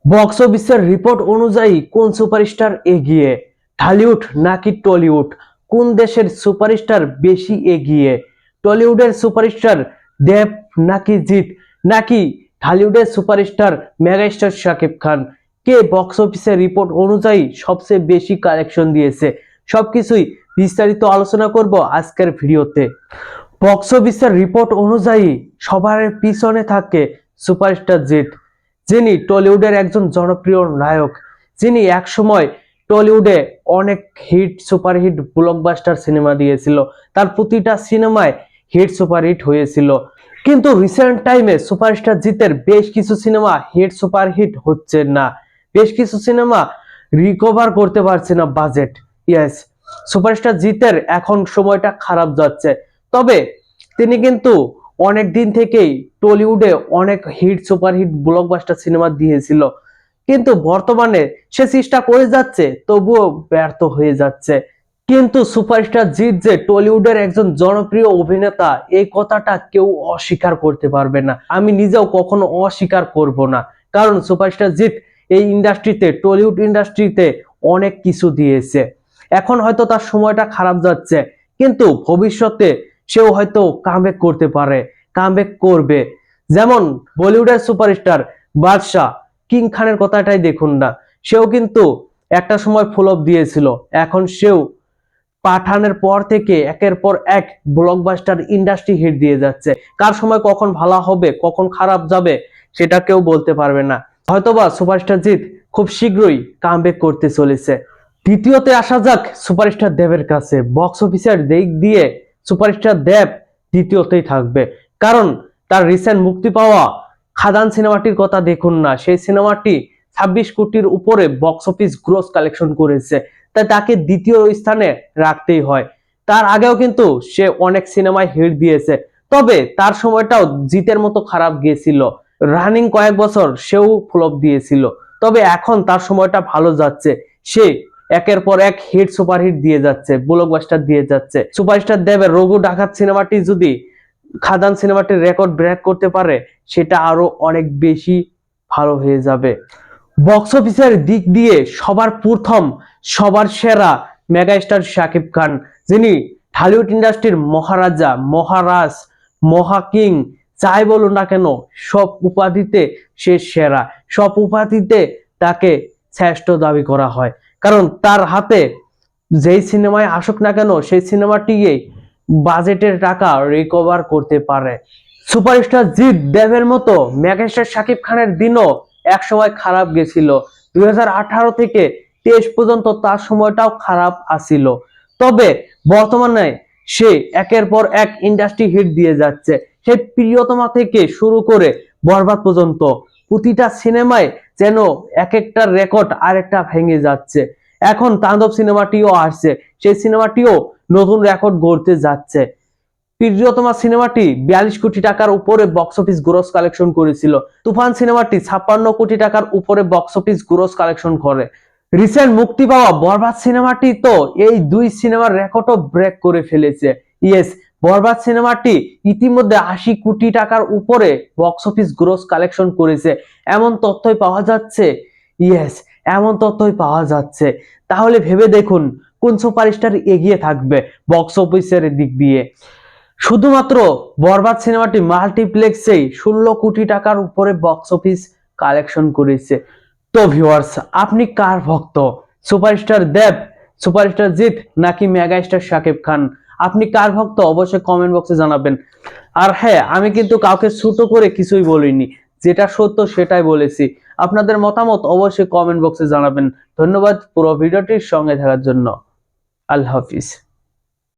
Box অফিসের report অনুযায়ী কোন সুপারস্টার এগিয়ে, ঢালিউড নাকি টলিউড? কোন দেশের সুপারস্টার বেশি এগিয়ে? টলিউডের সুপারস্টার দেব নাকি জিৎ, নাকি ঢালিউডের সুপারস্টার মেগাস্টার শাকিব খান? কে বক্স অফিসের রিপোর্ট অনুযায়ী সবচেয়ে বেশি কালেকশন দিয়েছে? সবকিছুই বিস্তারিত আলোচনা করব আজকের ভিডিওতে। বক্স অফিসের রিপোর্ট অনুযায়ী সবার পিছনে থাকে সুপারস্টার জিৎ, যিনি টলিউডের একজন জনপ্রিয় নায়ক, যিনি একসময় টলিউডে অনেক হিট সুপারহিট ব্লকবাস্টার সিনেমা দিয়েছিল। তার প্রতিটা সিনেমায় হিট সুপারহিট হয়েছিল। কিন্তু রিসেন্ট টাইমে সুপারস্টার জিতের বেশ কিছু সিনেমা হিট সুপারহিট হচ্ছে না, বেশ কিছু সিনেমা রিকভার করতে পারছে না বাজেট। ইয়েস, সুপারস্টার জিতের এখন সময়টা খারাপ যাচ্ছে। তবে তিনি কিন্তু অনেক দিন থেকেই টলিউডে অনেক হিট সুপারহিট ব্লকবাস্টার সিনেমা দিয়েছিল, কিন্তু বর্তমানে সে চেষ্টা করে যাচ্ছে, তবুও ব্যর্থ হয়ে যাচ্ছে। কিন্তু সুপারস্টার জিৎ যে টলিউডের একজন জনপ্রিয় অভিনেতা, এই কথাটা কেউ অস্বীকার করতে পারবে না। আমি নিজেও কখনো অস্বীকার করব না, কারণ সুপারস্টার জিৎ এই ইন্ডাস্ট্রিতে, টলিউড ইন্ডাস্ট্রিতে অনেক কিছু দিয়েছে। এখন হয়তো তার সময়টা খারাপ যাচ্ছে, কিন্তু ভবিষ্যতে সেও হয়তো কামব্যাক করতে পারে, কামব্যাক করবে। যেমন বলিউডের সুপারস্টার বাদশা, কিং খানের কথাটাই দেখুন না, সেও কিন্তু একটা সময় ফ্লপ দিয়েছিল, এখন সেও পাঠানের পর থেকে একের পর এক ব্লকবাস্টার ইন্ডাস্ট্রি হিট দিয়ে যাচ্ছে। কার সময় কখন ভালো হবে, কখন খারাপ যাবে, সেটা কেউ বলতে পারবে না। হয়তোবা সুপারস্টার জিৎ খুব শীঘ্রই কামব্যাক করতে চলেছে। দ্বিতীয়তে আসা যাক সুপারস্টার দেবের কাছে। বক্স অফিসের দিক দিয়ে সুপারস্টার দেব দ্বিতীয়তেই থাকবে, কারণ তার রিসেন্ট মুক্তি পাওয়া খাদান সিনেমাটির কথা দেখুন না, সেই সিনেমাটি 26 কোটির উপরে বক্স অফিস গ্রোস কালেকশন করেছে, তাই তাকে দ্বিতীয় স্থানে রাখতেই হয়। তার আগেও কিন্তু সে অনেক সিনেমায় হিট দিয়েছে, তবে তার সময়টাও জিতের মতো খারাপ গিয়েছিল। রানিং কয়েক বছর সেও ফ্লপ দিয়েছিল, তবে এখন তার সময়টা ভালো যাচ্ছে। সে একের পর এক হিট সুপারহিট দিয়ে যাচ্ছে, ব্লকবাস্টার দিয়ে যাচ্ছে। সুপারস্টার দেবের রঘু ডাকাত সিনেমাটি যদি খাদান সিনেমাটির রেকর্ড ব্রেক করতে পারে, সেটা আরো অনেক বেশি ভালো হয়ে যাবে। বক্স অফিসের দিক দিয়ে সবার প্রথম, সবার সেরা মেগাস্টার শাকিব খান, যিনি ঢালিউড ইন্ডাস্ট্রির মহারাজা, মহারাজ, মহাকিং, যাই বলুন না কেন, সব উপাধিতে সে সেরা। সব উপাধিতে তাকে শ্রেষ্ঠ দাবি করা হয়, কারণ তার হাতে যেই সিনেমায় আসুক না কেন, সেই সিনেমাটি বাজেটের টাকা রিকভার করতে পারে। সুপারস্টার জিৎ দেবের মতো মেগাস্টার শাকিব খানের দিনও এক সময় খারাপ গেছিল। 2018 থেকে 23 পর্যন্ত তার সময়টাও খারাপ আসিল, তবে বর্তমানে সে একের পর এক ইন্ডাস্ট্রি হিট দিয়ে যাচ্ছে। সেই প্রিয়তমা থেকে শুরু করে বরবাদ পর্যন্ত প্রতিটা সিনেমায় যেন এক একটা রেকর্ড আরেকটা ভেঙে যাচ্ছে। এখন তাণ্ডব সিনেমাটিও আসছে, সেই সিনেমাটিও নতুন রেকর্ড গড়তে যাচ্ছে। প্রিয়তমা সিনেমাটি 42 কোটি টাকার উপরে বক্স অফিস গ্রোস কালেকশন করেছিল। তুফান সিনেমাটি 56 কোটি টাকার উপরে বক্স অফিস গ্রোস কালেকশন করে। রিসেন্ট মুক্তি পাওয়া বরবাদ সিনেমাটি তো এই দুই সিনেমার রেকর্ডও ব্রেক করে ফেলেছে। ইয়েস, বরবাদ সিনেমাটি ইতিমধ্যে 80 কোটি টাকার উপরে বক্স অফিস গ্রোস কালেকশন করেছে, এমন তথ্যই পাওয়া যাচ্ছে। ইয়েস, এমন তথ্যই পাওয়া যাচ্ছে। তাহলে ভেবে দেখুন কোন সুপারস্টার এগিয়ে থাকবে বক্স অফিসের দিক দিয়ে। শুধুমাত্র বরবাদ সিনেমাটি মাল্টিপ্লেক্সেই 16 কোটি টাকার উপরে বক্স অফিস কালেকশন করেছে। তো ভিউয়ার্স, আপনি কার ভক্ত? সুপারস্টার দেব, সুপারস্টার জিৎ, নাকি মেগাস্টার শাকিব খান? আপনি কার ভক্ত অবশ্যই কমেন্ট বক্সে জানাবেন। আর হ্যাঁ, আমি কিন্তু কাউকে ছোট করে কিছুই বলিনি, যেটা সত্য সেটাই বলেছি। আপনাদের মতামত অবশ্যই কমেন্ট বক্সে জানাবেন। ধন্যবাদ পুরো ভিডিওটির সঙ্গে থাকার জন্য। আল্লাহ হাফিজ।